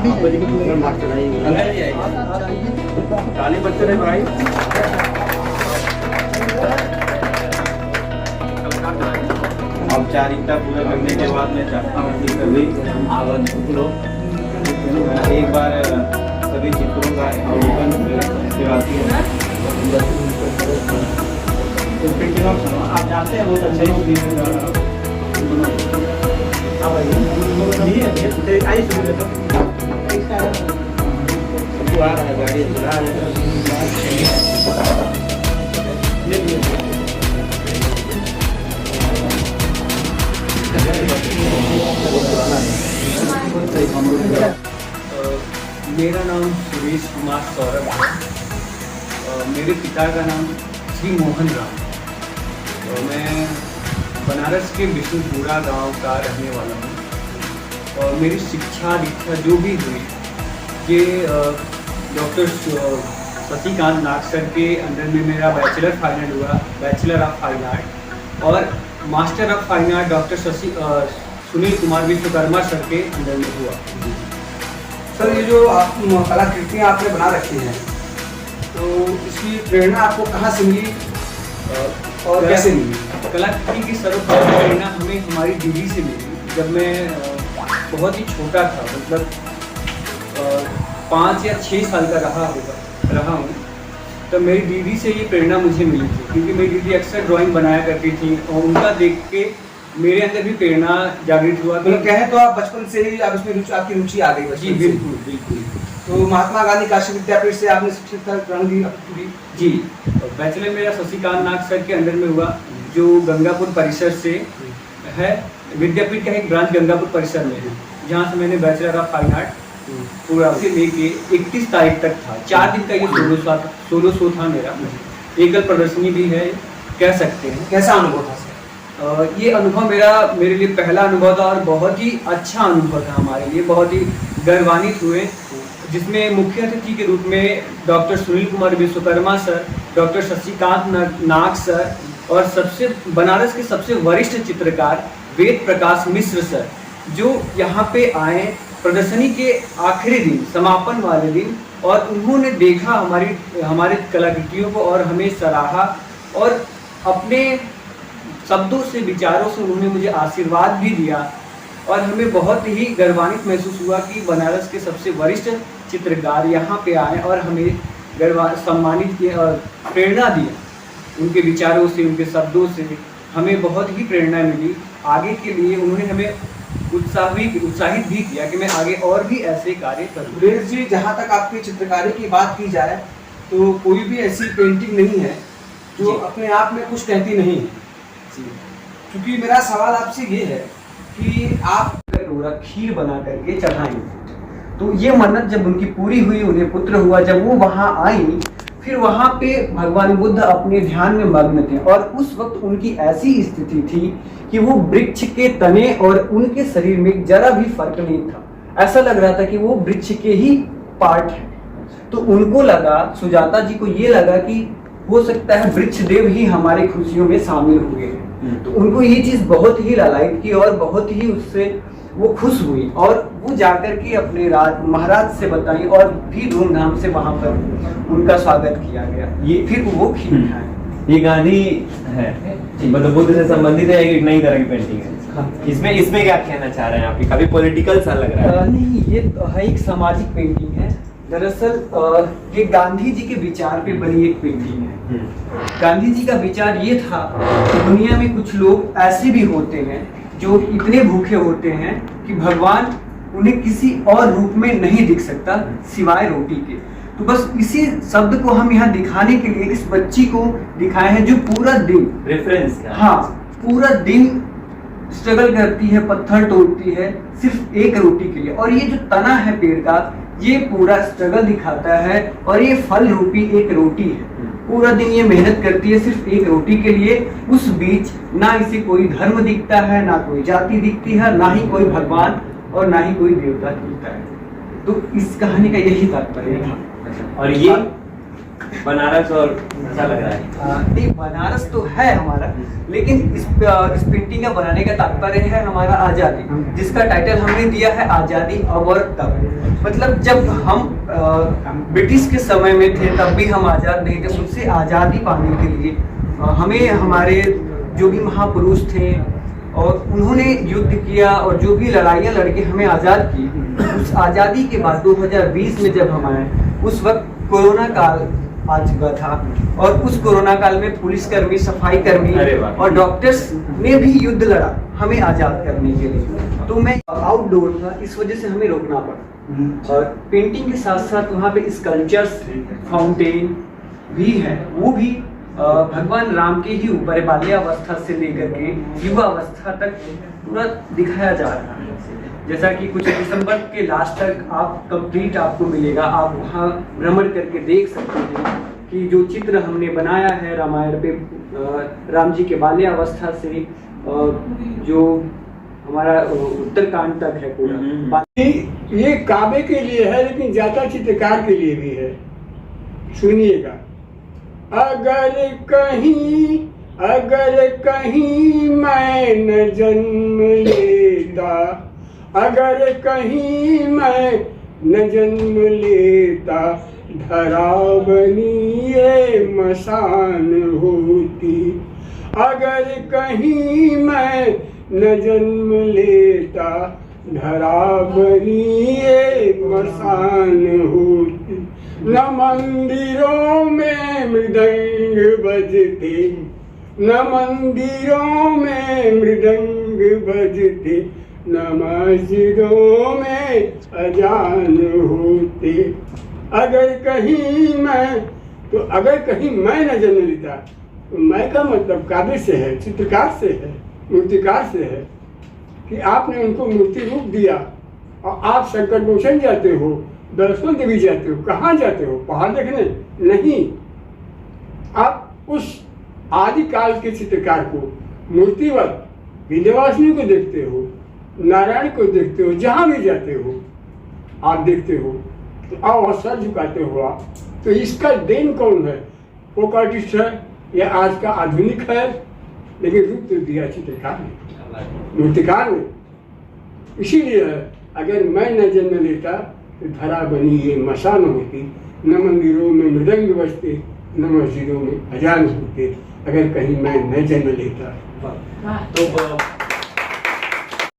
बच्चे ने भाई औपचारिकता पूरा करने के बाद मैं चाहता हूँ कि सभी आगंतुक लोग एक बार सभी चित्रों का अवलोकन सेवाती है। आप जानते हैं बहुत अच्छा मेरा नाम सुरेश कुमार सौरभ है। मेरे पिता का नाम श्री मोहन राम। मैं बनारस के विष्णुपुरा गांव का रहने वाला हूँ और मेरी शिक्षा दीक्षा जो भी हुई ये डॉक्टर शशिकांत नाग सर के अंडर में मेरा बैचलर फाइन आर्ट हुआ, बैचलर ऑफ फाइन आर्ट, और master of fine art doctor Sunil Kumar Vishwakarma sir के अंडर में हुआ। सर ये जो आप कलाकृतियाँ आपने बना रखी हैं तो इसकी प्रेरणा आपको कहाँ से मिली और कैसे मिली? कलाकृति की सर्वप्रथम प्रेरणा हमें हमारी दीदी से मिली जब मैं बहुत ही छोटा था, मतलब 5 या 6 साल का रहा हूँ। तो मेरी दीदी से ये प्रेरणा मुझे मिली थी क्योंकि मेरी दीदी अक्सर ड्राइंग बनाया करती थी और उनका देख के मेरे अंदर भी प्रेरणा जागृत हुआ। तो कहें तो आप बचपन से ही आप इसमें आपकी रुचि आ गई? जी बिल्कुल बिल्कुल। तो महात्मा गांधी काशी विद्यापीठ से आपने शिक्षा ग्रहण की? जी, बैचलर मेरा शशिकांत नाग सर के अंडर में हुआ जो गंगापुर परिसर से है। विद्यापीठ का एक ब्रांच गंगापुर परिसर में है जहाँ से मैंने बैचलर ऑफ फाइन आर्ट पूरा से लेके 31 तारीख तक था। 4 दिन का ये सोलो शो था मेरा। एकल प्रदर्शनी भी है कह सकते हैं। कैसा अनुभव था? ये अनुभव मेरे लिए पहला अनुभव था और बहुत ही अच्छा अनुभव था हमारे लिए। बहुत ही गर्वान्वित हुए जिसमें मुख्य अतिथि के रूप में doctor Sunil Kumar Vishwakarma sir, doctor Shashikant Nag sir और बनारस के सबसे वरिष्ठ चित्रकार वेद प्रकाश मिश्र सर जो यहाँ पे आए प्रदर्शनी के आखिरी दिन, समापन वाले दिन, और उन्होंने देखा हमारे कलाकृतियों को और हमें सराहा और अपने शब्दों से, विचारों से उन्होंने मुझे आशीर्वाद भी दिया और हमें बहुत ही गर्वान्वित महसूस हुआ कि बनारस के सबसे वरिष्ठ चित्रकार यहाँ पे आए और हमें सम्मानित किया और प्रेरणा दिया। उनके विचारों से, उनके शब्दों से हमें बहुत ही प्रेरणा मिली आगे के लिए। उन्होंने हमें उत्साहित भी किया कि मैं आगे और भी ऐसे कार्य करूँ। सुरेश जी, जहाँ तक आपकी चित्रकारी की बात की जाए तो कोई भी ऐसी पेंटिंग नहीं है जो अपने आप में कुछ कहती नहीं है। क्योंकि मेरा सवाल आपसे ये है कि आप खीर बना करके चढ़ाएंगे तो ये मन्नत जब उनकी पूरी हुई, उन्हें पुत्र हुआ, जब वो वहाँ आई फिर वहाँ पे भगवान बुद्ध अपने ध्यान में मग्न थे और उस वक्त उनकी ऐसी स्थिति थी कि वो वृक्ष के तने और उनके शरीर में जरा भी फर्क नहीं था। ऐसा लग रहा था कि वो वृक्ष के ही पार्ट है। तो उनको लगा, सुजाता जी को ये लगा कि हो सकता है वृक्ष देव ही हमारी खुशियों में शामिल हुए हैं। तो उनको ये चीज बहुत ही लालायित की और बहुत ही उससे वो खुश हुई और वो जाकर के अपने महाराज से बताई और भी धूमधाम से वहां पर उनका स्वागत किया गया। ये फिर वो खीर खाए। ये गांधी है, मतलब बुद्ध से संबंधित है, एक नई तरह की पेंटिंग है। इसमें क्या कहना चाह रहे हैं आप? काफी पॉलिटिकल सा लग रहा है। नहीं, ये तो है एक सामाजिक पेंटिंग है। दरअसल ये गांधी जी के विचार पे बनी एक पेंटिंग है। गांधी जी का विचार ये था कि दुनिया में कुछ लोग ऐसे भी होते हैं जो इतने भूखे होते हैं कि भगवान उन्हें किसी और रूप में नहीं दिख सकता सिवाय रोटी के। तो बस इसी शब्द को हम यहाँ दिखाने के लिए इस बच्ची को दिखाए हैं जो पूरा दिन रेफरेंस, हाँ, पूरा दिन स्ट्रगल करती है, पत्थर तोड़ती है सिर्फ एक रोटी के लिए। और ये जो तना है पेड़ का, ये पूरा स्ट्रगल दिखाता है और ये फल रूपी एक रोटी है। पूरा दिन ये मेहनत करती है सिर्फ एक रोटी के लिए। उस बीच ना इसे कोई धर्म दिखता है, ना कोई जाति दिखती है, ना ही कोई भगवान और ना ही कोई देवता दिखता है। तो इस कहानी का यही तात्पर्य था। और ये बनारस और ऐसा लग रहा है। नहीं, बनारस तो है हमारा, लेकिन इस पेंटिंग का बनाने का तात्पर्य है हमारा आज़ादी, जिसका टाइटल हमने दिया है आज़ादी अवर तब। मतलब जब हम ब्रिटिश के समय में थे तब भी हम आज़ाद नहीं थे, उससे आज़ादी पाने के लिए हमें हमारे जो भी महापुरुष थे और उन्होंने युद्ध किया और जो भी लड़ाइयाँ लड़के हमें आज़ाद की, उस आज़ादी के बाद 2020 में जब हम आए, उस वक्त कोरोना काल आ चुका था और उस कोरोना काल में पुलिसकर्मी, सफाई कर्मी और डॉक्टर्स ने भी युद्ध लड़ा हमें आज़ाद करने के लिए। तो मैं आउटडोर था, इस वजह से हमें रोकना पड़ा। और पेंटिंग के साथ साथ वहाँ पे स्कल्पचर्स, फाउंटेन भी है, वो भी भगवान राम के ही ऊपर है, बाल्यावस्था से लेकर के युवावस्था तक पूरा दिखाया जा रहा है। जैसा कि कुछ दिसंबर के लास्ट तक आप कंप्लीट आपको मिलेगा, आप वहाँ भ्रमण करके देख सकते हैं कि जो चित्र हमने बनाया है रामायण पे, राम जी के बाल्यावस्था से जो हमारा उत्तरकांड तक है पूरा। ये काबे के लिए है, लेकिन ज्यादा चित्रकार के लिए भी है। सुनिएगा, अगर कहीं मैं न जन्म लेता, अगर कहीं मैं न जन्म लेता, धरा बनी ये मसान होती। अगर कहीं मैं न जन्म लेता, धरा बनी ये मसान होती। न मंदिरों में मृदंग बजते, न मंदिरों में मृदंग बजते, न मस्जिदों में अजान होते। अगर कहीं मैं, तो अगर कहीं मैं न जन्म लेता, तो मैं का मतलब काबे से है, चित्रकार से है, मूर्तिकार से है कि आपने उनको मूर्ति रूप दिया और आप संकट मोचन जाते हो, दर्शन देवी जाते हो। कहाँ जाते हो? पहाड़ देखने नहीं, आप उस आदिकाल के चित्रकार को, मूर्तिवत विंध्यवासिनी को देखते हो, नारायण को देखते हो, जहाँ भी जाते हो आप देखते हो, तो आओ सर झुकाते हो आप। तो इसका देन कौन है? फोक आर्टिस्ट है या आज का आधुनिक है? लेकिन रूप तो दिया चित्रकार ने, मूर्तिकार ने। इसीलिए अगर मैं न जन्म लेता तो धरा बनी ये मसान होती। न मंदिरों में मृदंग बजते, न मस्जिदों में अजान होते, अगर कहीं मैं न जन्म लेता। तो